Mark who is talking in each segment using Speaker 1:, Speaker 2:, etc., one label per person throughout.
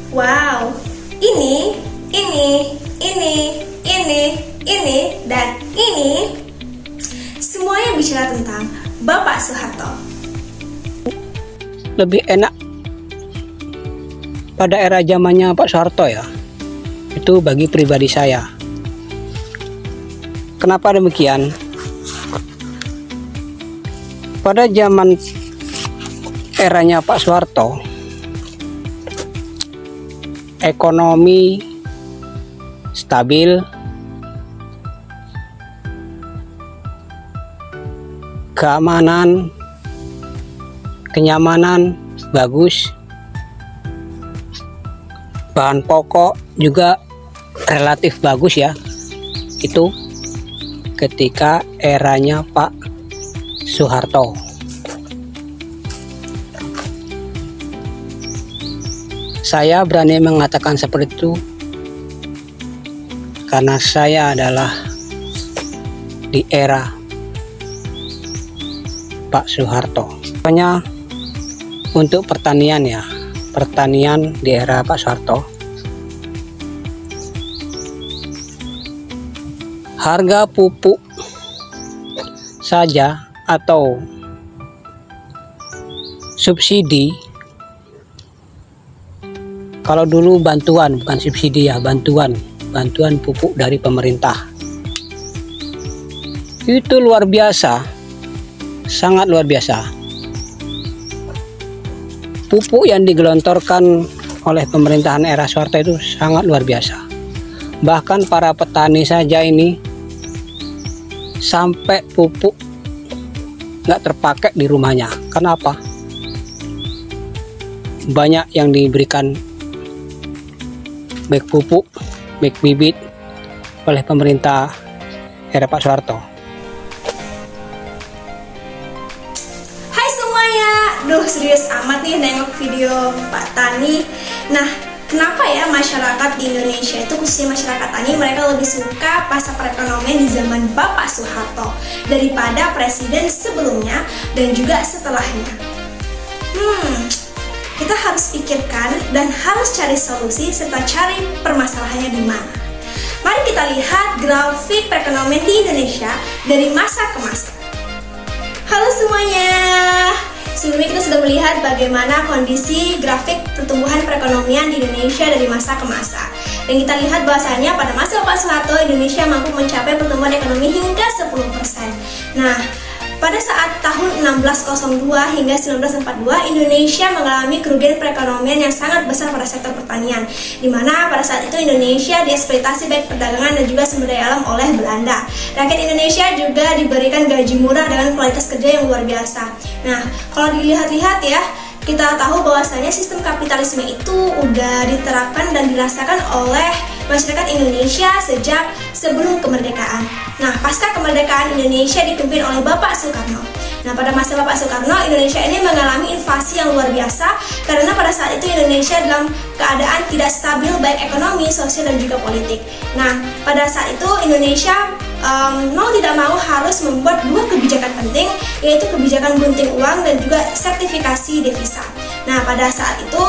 Speaker 1: Wow, ini, dan ini semuanya bicara tentang Bapak Soeharto.
Speaker 2: Lebih enak pada era zamannya Pak Soeharto ya. Itu bagi pribadi saya. Kenapa demikian? Pada zaman eranya Pak Soeharto, ekonomi stabil, keamanan, kenyamanan bagus, bahan pokok juga relatif bagus ya. Itu ketika eranya Pak Soeharto. Saya berani mengatakan seperti itu karena saya adalah di era Pak Soeharto. Pokoknya untuk pertanian ya, pertanian di era Pak Soeharto, harga pupuk saja atau subsidi, kalau dulu bantuan, bukan subsidi ya, bantuan pupuk dari pemerintah, itu luar biasa, sangat luar biasa. Pupuk yang digelontorkan oleh pemerintahan era Soeharto itu sangat luar biasa. Bahkan para petani saja ini sampai pupuk nggak terpakai di rumahnya. Kenapa? Banyak yang diberikan baik pupuk, baik bibit oleh pemerintah era Pak Soeharto.
Speaker 1: Hai semuanya, duh serius amat nih nengok video Pak Tani. Nah, kenapa ya masyarakat di Indonesia itu, khususnya masyarakat tani, mereka lebih suka pasar perekonomian di zaman Bapak Soeharto daripada presiden sebelumnya dan juga setelahnya? Kita harus pikirkan dan harus cari solusi serta cari permasalahannya di mana. Mari kita lihat grafik perekonomian di Indonesia dari masa ke masa. Halo semuanya. Sebelumnya kita sudah melihat bagaimana kondisi grafik pertumbuhan perekonomian di Indonesia dari masa ke masa. Dan kita lihat bahwasanya pada masa Pak Soeharto, Indonesia mampu mencapai pertumbuhan ekonomi hingga 10%. Nah, pada saat tahun 1602 hingga 1942, Indonesia mengalami kerugian perekonomian yang sangat besar pada sektor pertanian, di mana pada saat itu Indonesia dieksploitasi baik perdagangan dan juga sumber daya alam oleh Belanda. Rakyat Indonesia juga diberikan gaji murah dengan kualitas kerja yang luar biasa. Nah, kalau dilihat-lihat ya, kita tahu bahwasanya sistem kapitalisme itu udah diterapkan dan dirasakan oleh masyarakat Indonesia sejak sebelum kemerdekaan. Nah, pasca kemerdekaan Indonesia dipimpin oleh Bapak Soekarno. Nah, pada masa Bapak Soekarno, Indonesia ini mengalami invasi yang luar biasa karena pada saat itu Indonesia dalam keadaan tidak stabil baik ekonomi, sosial, dan juga politik. Nah, pada saat itu Indonesia mau tidak mau harus membuat dua kebijakan penting, yaitu kebijakan gunting uang dan juga sertifikasi devisa. Nah, pada saat itu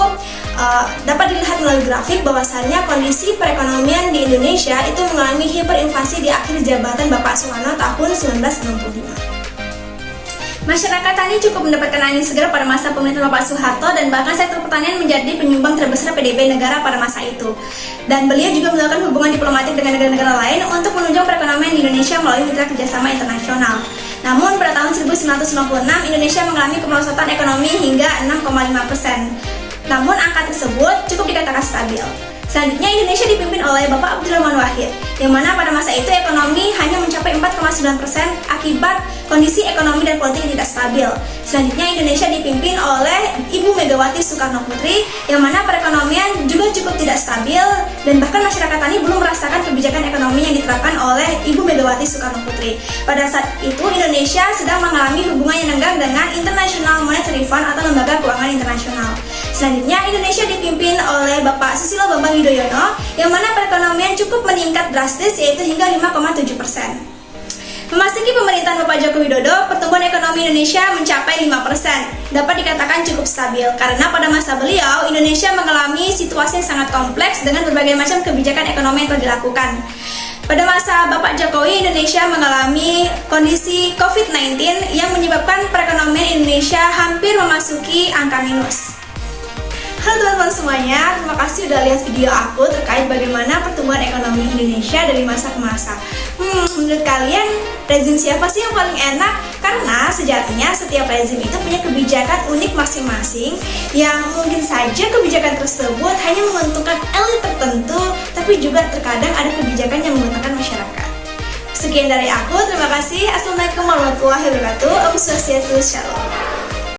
Speaker 1: dapat dilihat melalui grafik bahwasannya kondisi perekonomian di Indonesia itu mengalami hiperinflasi di akhir jabatan Bapak Soekarno tahun 1965. Masyarakat tani cukup mendapatkan angin segar pada masa pemerintahan Bapak Soeharto dan bahkan sektor pertanian menjadi penyumbang terbesar PDB negara pada masa itu. Dan beliau juga melakukan hubungan diplomatik dengan negara-negara lain untuk menunjang perekonomian di Indonesia melalui mitra kerjasama internasional. Namun pada tahun 1996 Indonesia mengalami kemerosotan ekonomi hingga 6,5%. Namun angka tersebut cukup dikatakan stabil. Selanjutnya Indonesia dipimpin oleh Bapak Abdurrahman Wahid, yang mana pada masa itu ekonomi hanya mencapai 4,9% akibat kondisi ekonomi dan politik yang tidak stabil. Selanjutnya Indonesia dipimpin oleh Ibu Megawati Soekarno Putri, yang mana perekonomian juga cukup tidak stabil dan bahkan masyarakat tani belum merasakan kebijakan ekonomi yang diterapkan oleh Ibu Megawati Soekarno Putri. Pada saat itu Indonesia sedang mengalami hubungan yang renggang dengan International Monetary Fund atau lembaga keuangan internasional. Selanjutnya Indonesia dipimpin oleh Bapak Susilo Bambang Yudhoyono, yang mana perekonomian cukup meningkat drastis, yaitu hingga 5,7%. Memasuki pemerintahan Bapak Joko Widodo, pertumbuhan ekonomi Indonesia mencapai 5%. Dapat dikatakan cukup stabil karena pada masa beliau, Indonesia mengalami situasi yang sangat kompleks dengan berbagai macam kebijakan ekonomi yang telah dilakukan. Pada masa Bapak Jokowi, Indonesia mengalami kondisi COVID-19 yang menyebabkan perekonomian Indonesia hampir memasuki angka minus. Halo teman-teman semuanya, terima kasih udah lihat video aku terkait bagaimana pertumbuhan ekonomi Indonesia dari masa ke masa. Menurut kalian, rezim siapa sih yang paling enak? Karena sejatinya setiap rezim itu punya kebijakan unik masing-masing yang mungkin saja kebijakan tersebut hanya menguntungkan elit tertentu, tapi juga terkadang ada kebijakan yang menguntungkan masyarakat. Sekian dari aku, terima kasih. Assalamualaikum warahmatullahi wabarakatuh. Om Swastiastu, Shalom.